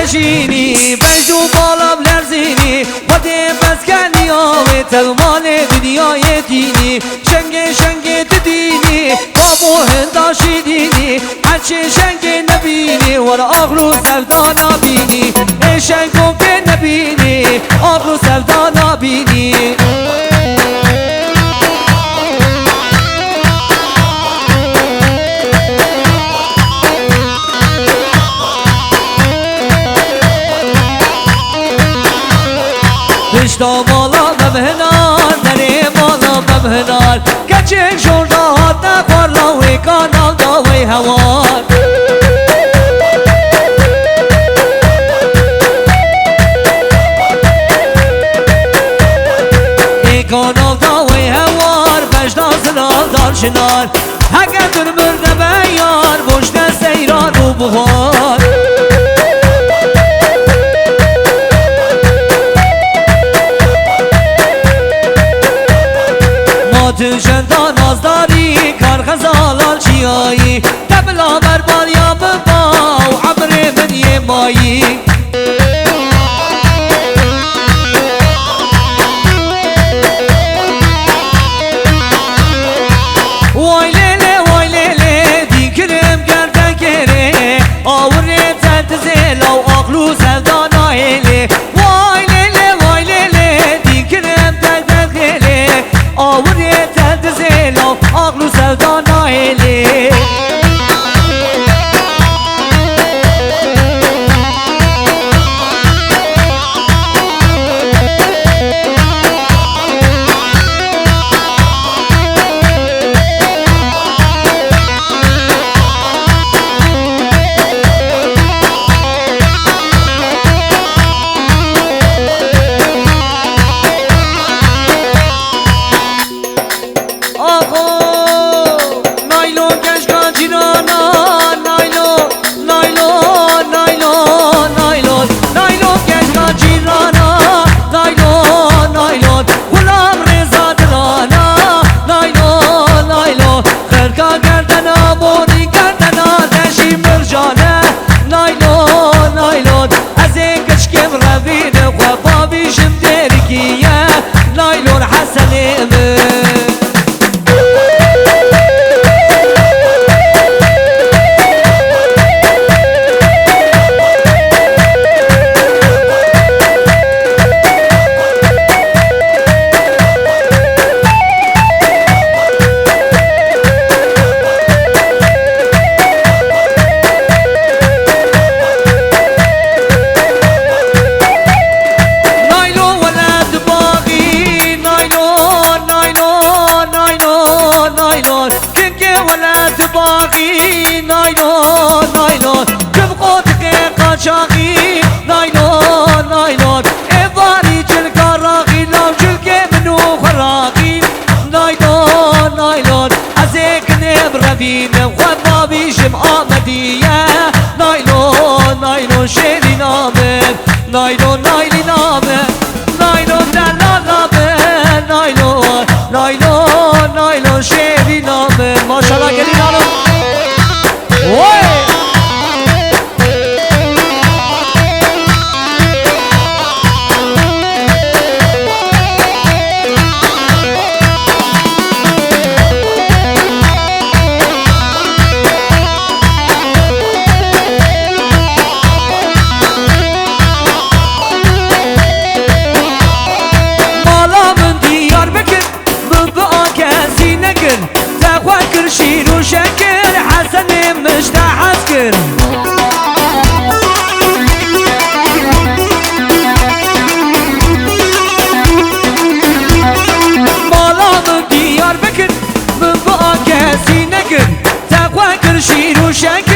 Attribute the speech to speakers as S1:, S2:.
S1: دجینی بجو بالم لرزینی خودی مسکنی آوی تلمان دنیای دینی شنگ شنگ دینی بابو هنداشی دینی هرچی شنگ نبینی ورا آخلو سلدا نبینی ای شنگو که نبینی آخلو سلدا نبینی پشتا بالا مبهنار نره بالا مبهنار کچک شوردا هات نخور لاوی کانال داوی هوار ای کانال داوی هوار بجدا زنال دار شنار اگر دن مرده بیار بشت سیران و بخار تو جندان نازداری کار غزالال چیایی قبلا بربال یا ببا و عمر من یه مایی وای لیله دی کرم گردن گره آوره تنت زیلا و آقلو زلدان آهله وای لیله دی کرم گردن گره آوره آقلو سلدا نایلی نايلون حسن نايلون تبقوتك قاچاقي نايلون افاري جلقا راقي لو جلقي منو خراقي نايلون ازيك نبربين وخبابي شم آمدية نايلون شيري نامن نايلون نامن نايلون دلال نامن نايلون شيري نامن ما شاء الله قليل نامن شير وشكر حسن مشتاح عسكر مالا ديار بكر من بقى كاسي نكر تقوى كرشير وشكر